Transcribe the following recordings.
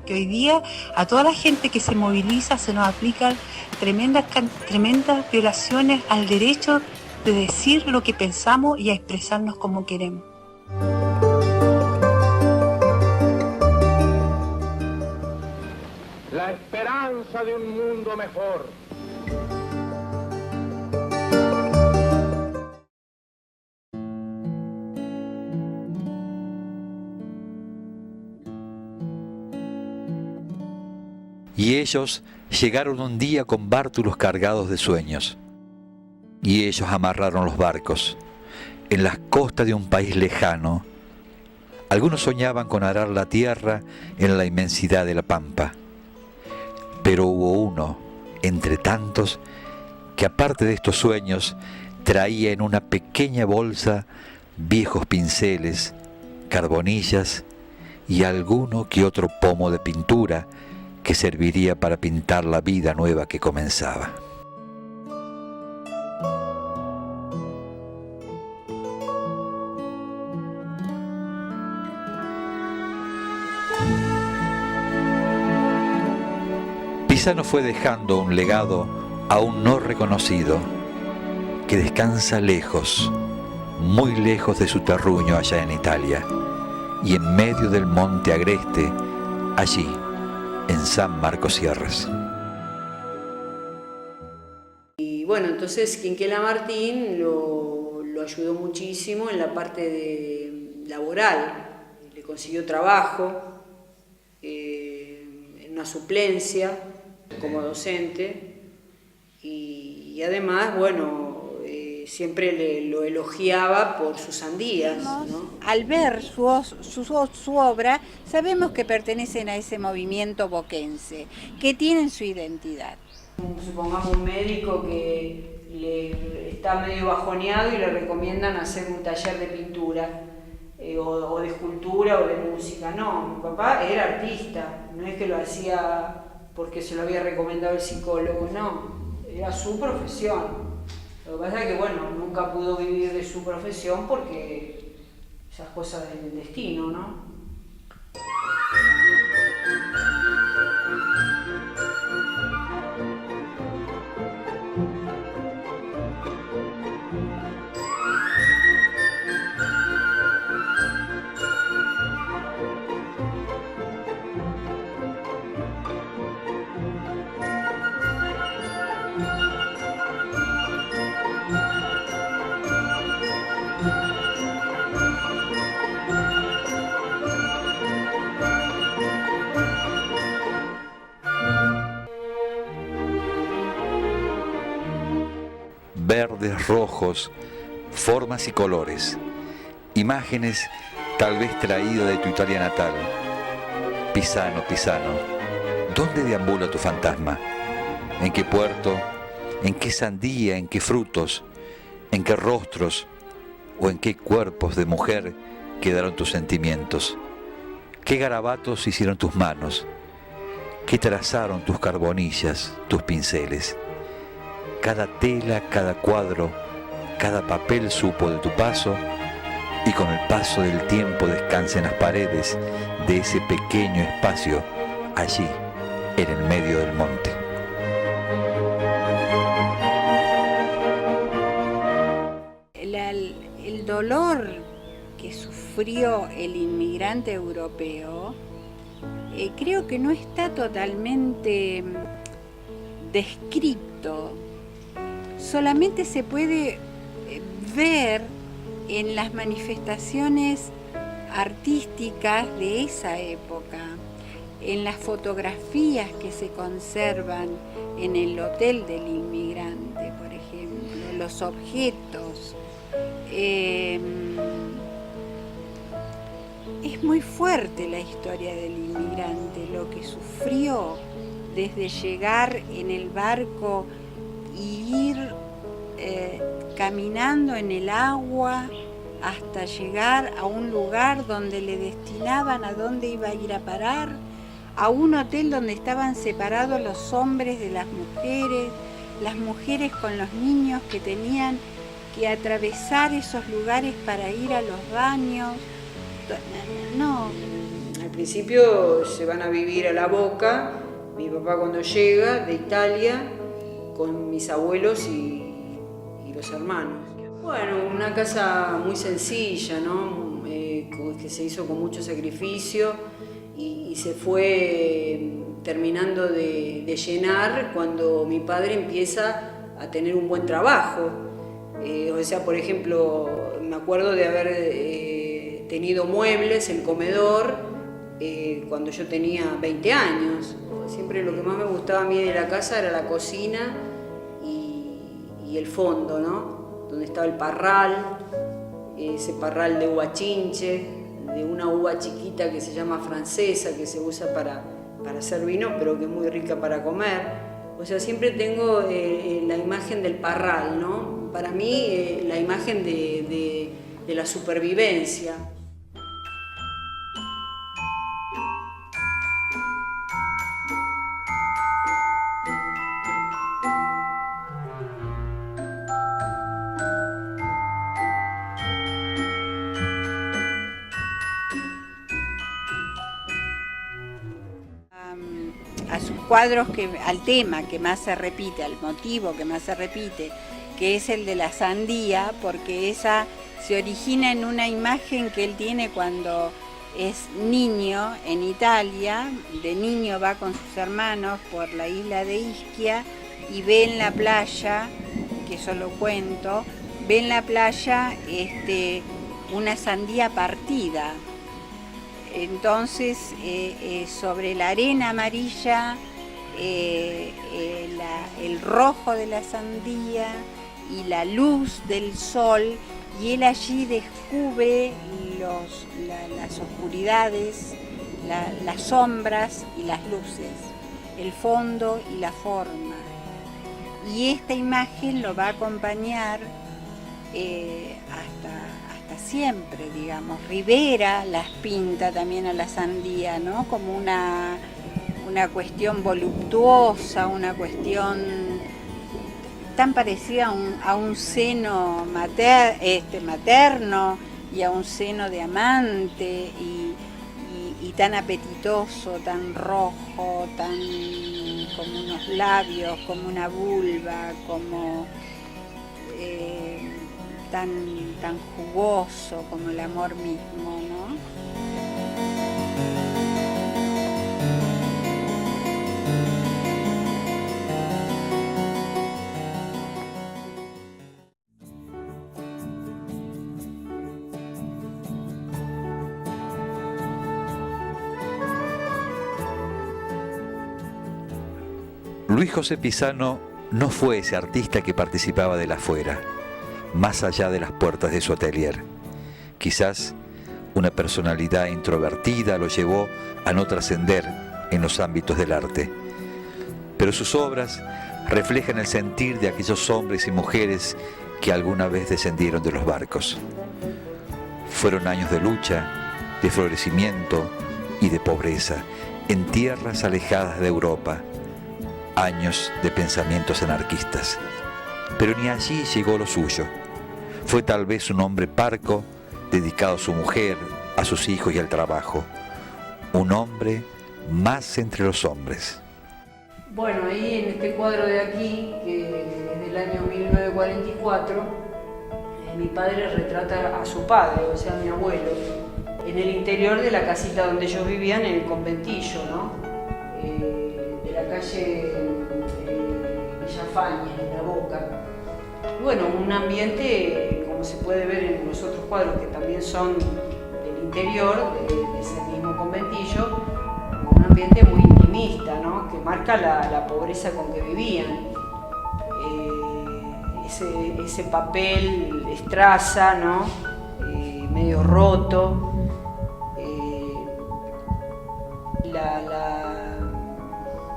porque hoy día a toda la gente que se moviliza se nos aplican tremendas violaciones al derecho de decir lo que pensamos y a expresarnos como queremos. La esperanza de un mundo mejor. Y ellos llegaron un día con bártulos cargados de sueños. Y ellos amarraron los barcos en las costas de un país lejano. Algunos soñaban con arar la tierra en la inmensidad de la pampa. Pero hubo uno, entre tantos, que aparte de estos sueños, traía en una pequeña bolsa viejos pinceles, carbonillas y alguno que otro pomo de pintura que serviría para pintar la vida nueva que comenzaba. Pisano fue dejando un legado aún no reconocido, que descansa lejos, muy lejos de su terruño allá en Italia, y en medio del monte Agreste, allí, en San Marcos Sierras. Y bueno, entonces Quinquela Martín lo ayudó muchísimo en la parte laboral, le consiguió trabajo, en una suplencia como docente y además, bueno, siempre lo elogiaba por sus sandías, ¿no? Al ver su obra, sabemos que pertenecen a ese movimiento boquense, que tienen su identidad. Supongamos un médico que está medio bajoneado y le recomiendan hacer un taller de pintura o de escultura o de música. No, mi papá era artista, no es que lo hacía porque se lo había recomendado el psicólogo, no, era su profesión. Lo que pasa es que, bueno, nunca pudo vivir de su profesión porque esas cosas del destino, ¿no? Verdes, rojos, formas y colores, imágenes tal vez traídas de tu Italia natal. Pisano, Pisano, ¿dónde deambula tu fantasma? ¿En qué puerto? ¿En qué sandía? ¿En qué frutos? ¿En qué rostros? ¿O en qué cuerpos de mujer quedaron tus sentimientos? ¿Qué garabatos hicieron tus manos? ¿Qué trazaron tus carbonillas, tus pinceles? Cada tela, cada cuadro, cada papel supo de tu paso, y con el paso del tiempo descansa en las paredes de ese pequeño espacio, allí, en el medio del monte. El dolor que sufrió el inmigrante europeo, creo que no está totalmente descrito. Solamente se puede ver en las manifestaciones artísticas de esa época, en las fotografías que se conservan en el Hotel del Inmigrante, por ejemplo, los objetos. Es muy fuerte la historia del inmigrante, lo que sufrió desde llegar en el barco y ir caminando en el agua hasta llegar a un lugar donde le destinaban a dónde iba a ir a parar, a un hotel donde estaban separados los hombres de las mujeres con los niños que tenían que atravesar esos lugares para ir a los baños. No. principio se van a vivir a La Boca, mi papá cuando llega de Italia, con mis abuelos y los hermanos. Bueno, una casa muy sencilla, ¿no? Que se hizo con mucho sacrificio y se fue terminando de llenar cuando mi padre empieza a tener un buen trabajo. O sea, por ejemplo, me acuerdo de haber tenido muebles, el comedor, cuando yo tenía 20 años. Siempre lo que más me gustaba a mí de la casa era la cocina y el fondo, ¿no? Donde estaba el parral, ese parral de uva chinche, de una uva chiquita que se llama francesa, que se usa para hacer vino, pero que es muy rica para comer. O sea, siempre tengo la imagen del parral, ¿no? Para mí, la imagen de la supervivencia. A sus cuadros, al tema que más se repite, al motivo que más se repite, que es el de la sandía, porque esa se origina en una imagen que él tiene cuando es niño en Italia. De niño va con sus hermanos por la isla de Ischia y ve en la playa, que eso lo cuento, ve en la playa una sandía partida. Entonces, sobre la arena amarilla, el rojo de la sandía y la luz del sol, y él allí descubre las oscuridades, las sombras y las luces, el fondo y la forma. Y esta imagen lo va a acompañar hasta siempre, digamos. Rivera las pinta también a la sandía, ¿no? Como una cuestión voluptuosa, una cuestión tan parecida a un seno materno y a un seno de amante y tan apetitoso, tan rojo, como unos labios, como una vulva, como tan jugoso como el amor mismo, ¿no? Luis José Pisano no fue ese artista que participaba del afuera, más allá de las puertas de su atelier. Quizás una personalidad introvertida lo llevó a no trascender en los ámbitos del arte. Pero sus obras reflejan el sentir de aquellos hombres y mujeres que alguna vez descendieron de los barcos. Fueron años de lucha, de florecimiento y de pobreza en tierras alejadas de Europa, años de pensamientos anarquistas. Pero ni allí llegó lo suyo. Fue tal vez un hombre parco, dedicado a su mujer, a sus hijos y al trabajo. Un hombre más entre los hombres. Bueno, ahí en este cuadro de aquí, que es del año 1944, mi padre retrata a su padre, o sea, a mi abuelo, en el interior de la casita donde ellos vivían, en el conventillo, ¿no? De la calle Villafañe, en La Boca. Bueno, un ambiente, como se puede ver en los otros cuadros que también son del interior, de ese mismo conventillo, un ambiente muy intimista, ¿no? Que marca la pobreza con que vivían. Ese papel estraza, ¿no? Medio roto,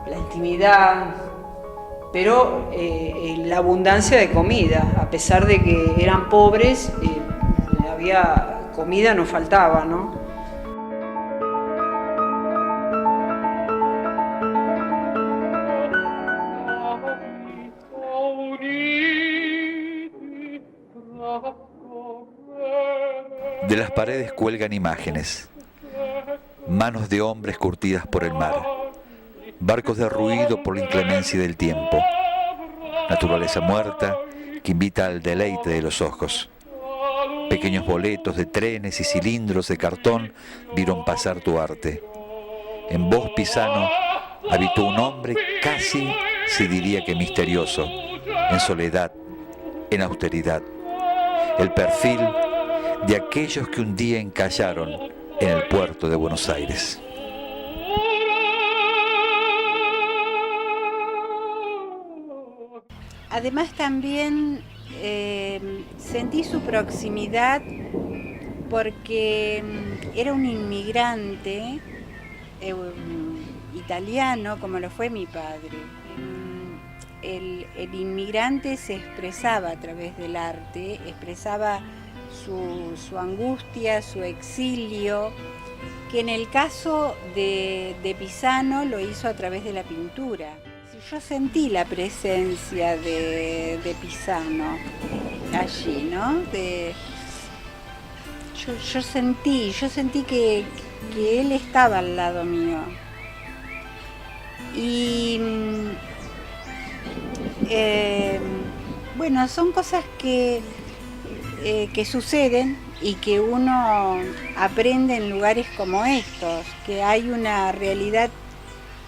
la intimidad, pero la abundancia de comida, a pesar de que eran pobres, había comida, no faltaba, ¿no? De las paredes cuelgan imágenes, manos de hombres curtidas por el mar, barcos de ruido por la inclemencia del tiempo, naturaleza muerta que invita al deleite de los ojos. Pequeños boletos de trenes y cilindros de cartón vieron pasar tu arte. En vos, Pisano, habitó un hombre casi, se diría que misterioso, en soledad, en austeridad. El perfil de aquellos que un día encallaron en el puerto de Buenos Aires. Además también sentí su proximidad porque era un inmigrante italiano, como lo fue mi padre. El inmigrante se expresaba a través del arte, expresaba su angustia, su exilio, que en el caso de Pisano lo hizo a través de la pintura. Yo sentí la presencia de Pisano allí, ¿no? Yo sentí que él estaba al lado mío. Y bueno, son cosas que suceden y que uno aprende en lugares como estos, que hay una realidad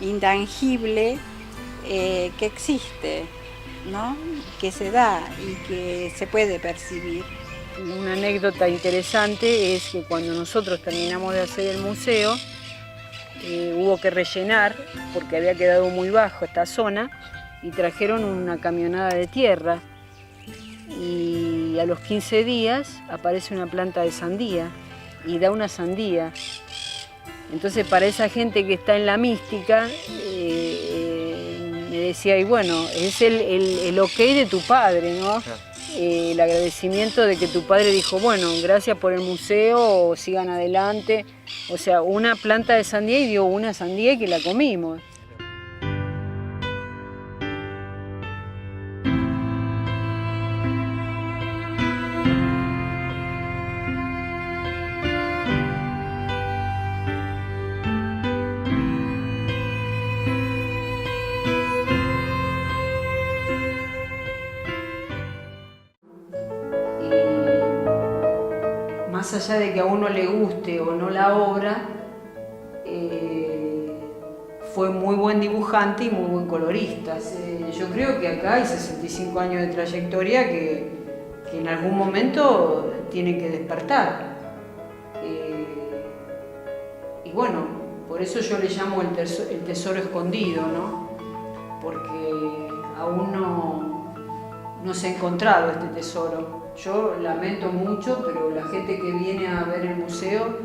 intangible que existe, ¿no? Que se da y que se puede percibir. Una anécdota interesante es que cuando nosotros terminamos de hacer el museo, hubo que rellenar porque había quedado muy bajo esta zona y trajeron una camionada de tierra y a los 15 días aparece una planta de sandía y da una sandía. Entonces para esa gente que está en la mística, me decía, y bueno, es el ok de tu padre, ¿no? El agradecimiento de que tu padre dijo, bueno, gracias por el museo, sigan adelante. O sea, una planta de sandía y dio una sandía que la comimos. Más allá de que a uno le guste o no la obra, fue muy buen dibujante y muy buen colorista. Yo creo que acá hay 65 años de trayectoria que en algún momento tiene que despertar. Y bueno, por eso yo le llamo el tesoro escondido, ¿no? Porque aún no se ha encontrado este tesoro. Yo lamento mucho, pero la gente que viene a ver el museo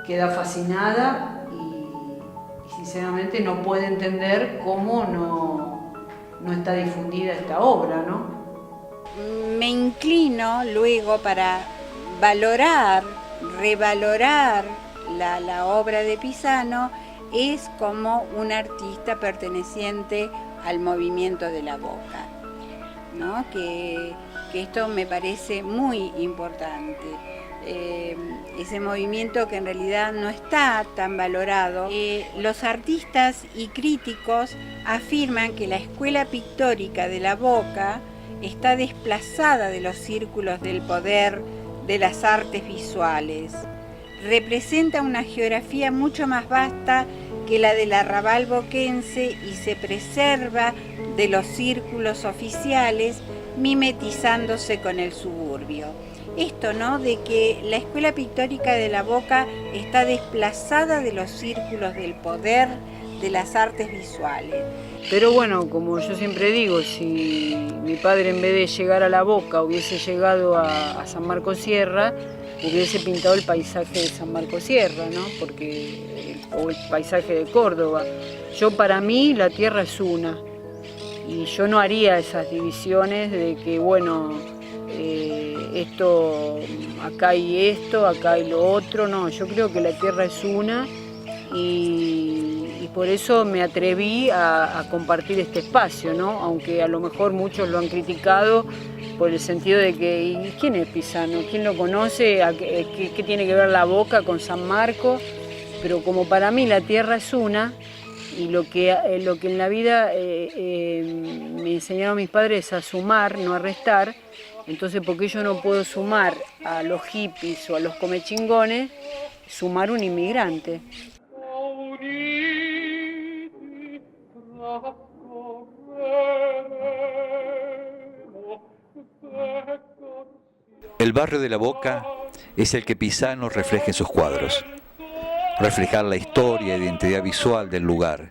queda fascinada y sinceramente no puede entender cómo no está difundida esta obra, ¿no? Me inclino luego para revalorar la obra de Pisano, es como un artista perteneciente al movimiento de la Boca, ¿no? Que esto me parece muy importante. Ese movimiento que en realidad no está tan valorado. Los artistas y críticos afirman que la escuela pictórica de la Boca está desplazada de los círculos del poder de las artes visuales. Representa una geografía mucho más vasta que la del arrabal boquense y se preserva de los círculos oficiales, mimetizándose con el suburbio. Esto, ¿no?, de que la escuela pictórica de la Boca está desplazada de los círculos del poder de las artes visuales. Pero bueno, como yo siempre digo, si mi padre en vez de llegar a la Boca hubiese llegado a San Marcos Sierra, hubiese pintado el paisaje de San Marcos Sierra, ¿no? O el paisaje de Córdoba. Para mí la tierra es una y yo no haría esas divisiones de que, bueno, esto, acá hay esto, acá hay lo otro. No, yo creo que la tierra es una y por eso me atreví a compartir este espacio, ¿no? Aunque a lo mejor muchos lo han criticado por el sentido de que, ¿y quién es Pisano? ¿Quién lo conoce? ¿Qué tiene que ver la Boca con San Marcos? Pero como para mí la tierra es una, y lo que en la vida me enseñaron mis padres a sumar, no a restar, entonces ¿por qué yo no puedo sumar a los hippies o a los comechingones, sumar un inmigrante? El barrio de la Boca es el que Pisano refleja en sus cuadros. Reflejar la historia e identidad visual del lugar.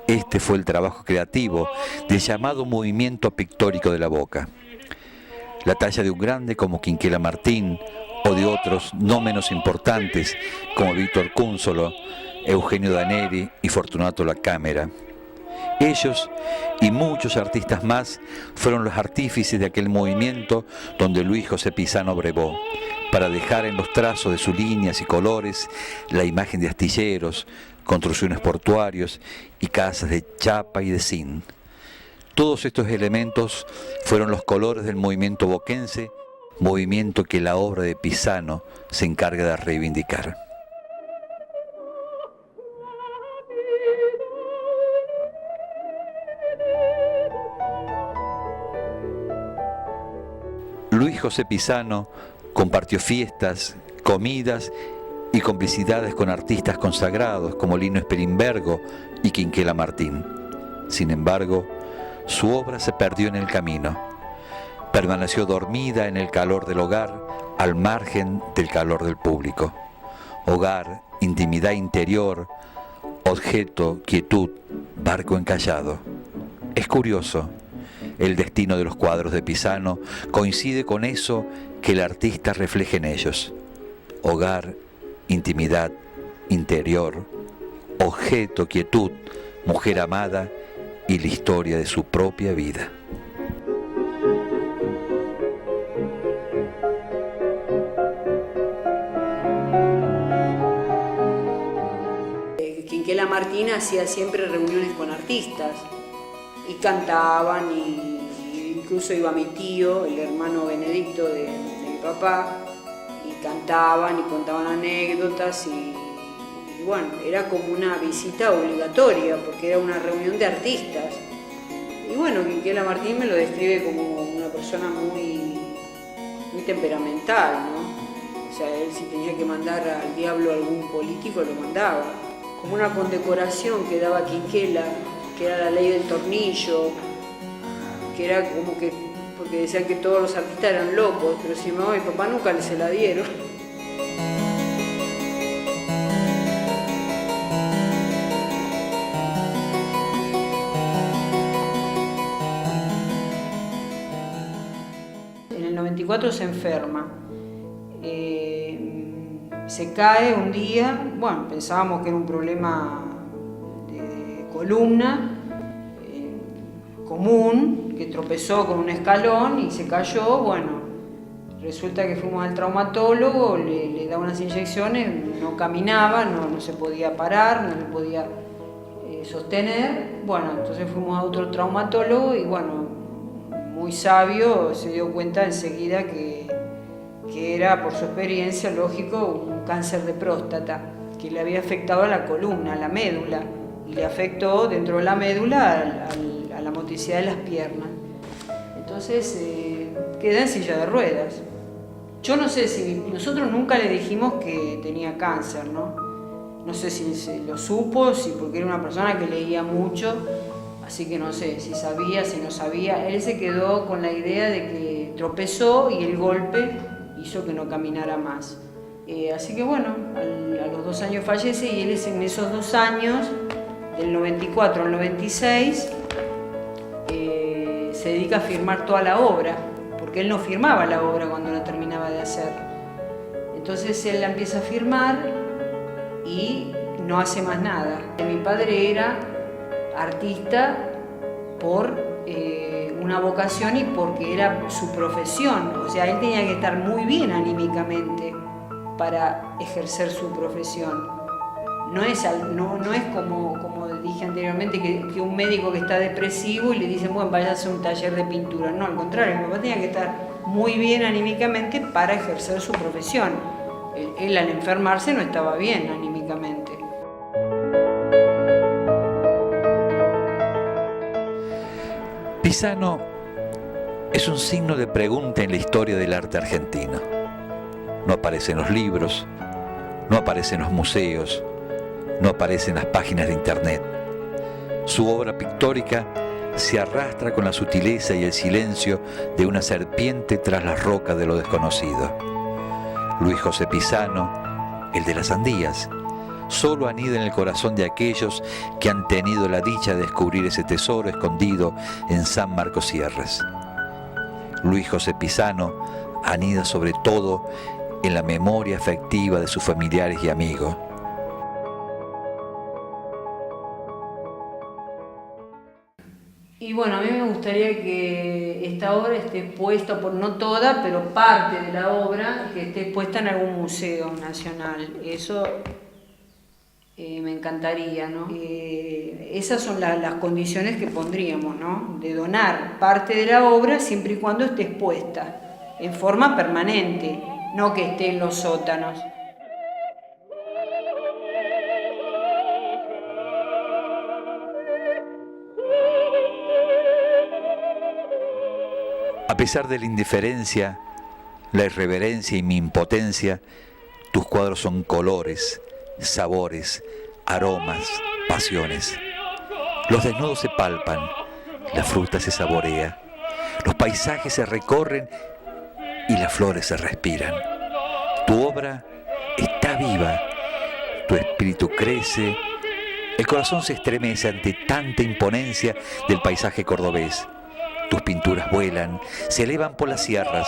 Este fue el trabajo creativo del llamado movimiento pictórico de la Boca. La talla de un grande como Quinquela Martín o de otros no menos importantes como Víctor Cúnsolo, Eugenio Daneri y Fortunato La Cámara. Ellos y muchos artistas más fueron los artífices de aquel movimiento donde Luis José Pisano brevó, para dejar en los trazos de sus líneas y colores la imagen de astilleros, construcciones portuarios y casas de chapa y de zinc. Todos estos elementos fueron los colores del movimiento boquense, movimiento que la obra de Pisano se encarga de reivindicar. Luis José Pisano compartió fiestas, comidas y complicidades con artistas consagrados como Lino Esperimbergo y Quinquela Martín. Sin embargo, su obra se perdió en el camino. Permaneció dormida en el calor del hogar, al margen del calor del público. Hogar, intimidad interior, objeto, quietud, barco encallado. Es curioso, el destino de los cuadros de Pisano coincide con eso que el artista refleja en ellos. Hogar, intimidad, interior, objeto, quietud, mujer amada y la historia de su propia vida. Quinquela Martín hacía siempre reuniones con artistas y cantaban, y incluso iba mi tío, el hermano Benedicto de mi papá, y cantaban y contaban anécdotas y bueno, era como una visita obligatoria porque era una reunión de artistas. Y bueno, Quinquela Martín me lo describe como una persona muy temperamental, ¿no? O sea, él si tenía que mandar al diablo a algún político lo mandaba. Como una condecoración que daba Quinquela, que era la ley del tornillo, que era como que, porque decían que todos los artistas eran locos, pero sin embargo a mi papá nunca se la dieron. En el 94 se enferma. Se cae un día, bueno, pensábamos que era un problema de columna común, que tropezó con un escalón y se cayó. Bueno, resulta que fuimos al traumatólogo, le da unas inyecciones, no caminaba, no se podía parar, no se podía sostener. Bueno, entonces fuimos a otro traumatólogo y bueno, muy sabio, se dio cuenta enseguida que era, por su experiencia, lógico, un cáncer de próstata, que le había afectado a la columna, a la médula, y le afectó dentro de la médula a la motricidad de las piernas. Entonces queda en silla de ruedas. Yo no sé si, nosotros nunca le dijimos que tenía cáncer, ¿no? No sé si se lo supo, porque era una persona que leía mucho, así que no sé si sabía, si no sabía. Él se quedó con la idea de que tropezó y el golpe hizo que no caminara más. Así que bueno, a los 2 años fallece y él es en esos 2 años, del 94 al 96, se dedica a firmar toda la obra, porque él no firmaba la obra cuando la terminaba de hacer. Entonces él la empieza a firmar y no hace más nada. Mi padre era artista por una vocación y porque era su profesión, o sea, él tenía que estar muy bien anímicamente para ejercer su profesión. No es como dije anteriormente, que un médico que está depresivo y le dicen, bueno, vaya a hacer un taller de pintura. No, al contrario, mi papá tenía que estar muy bien anímicamente para ejercer su profesión. Él al enfermarse no estaba bien anímicamente. Pisano es un signo de pregunta en la historia del arte argentino. No aparece en los libros, no aparece en los museos, no aparece en las páginas de internet. Su obra pictórica se arrastra con la sutileza y el silencio de una serpiente tras las rocas de lo desconocido. Luis José Pisano, el de las sandías, solo anida en el corazón de aquellos que han tenido la dicha de descubrir ese tesoro escondido en San Marcos Sierras. Luis José Pisano anida sobre todo en la memoria afectiva de sus familiares y amigos. Y bueno, a mí me gustaría que esta obra esté puesta, por no toda, pero parte de la obra, que esté puesta en algún museo nacional. Eso me encantaría, ¿no? Esas son las condiciones que pondríamos, ¿no? De donar parte de la obra siempre y cuando esté expuesta, en forma permanente, no que esté en los sótanos. A pesar de la indiferencia, la irreverencia y mi impotencia, tus cuadros son colores, sabores, aromas, pasiones. Los desnudos se palpan, la fruta se saborea, los paisajes se recorren y las flores se respiran. Tu obra está viva, tu espíritu crece, el corazón se estremece ante tanta imponencia del paisaje cordobés. Tus pinturas vuelan, se elevan por las sierras,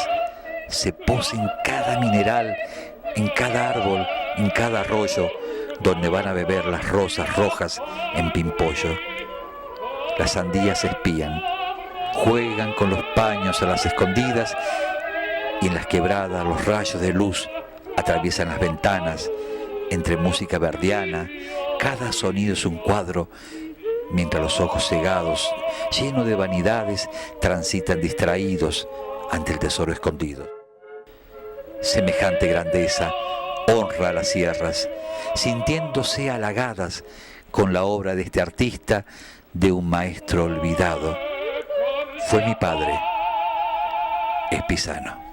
se posa en cada mineral, en cada árbol, en cada arroyo, donde van a beber las rosas rojas en pimpollo. Las sandías se espían, juegan con los paños a las escondidas y en las quebradas los rayos de luz atraviesan las ventanas. Entre música verdiana, cada sonido es un cuadro, mientras los ojos cegados, llenos de vanidades, transitan distraídos ante el tesoro escondido. Semejante grandeza honra a las sierras, sintiéndose halagadas con la obra de este artista, de un maestro olvidado. Fue mi padre, es Pisano.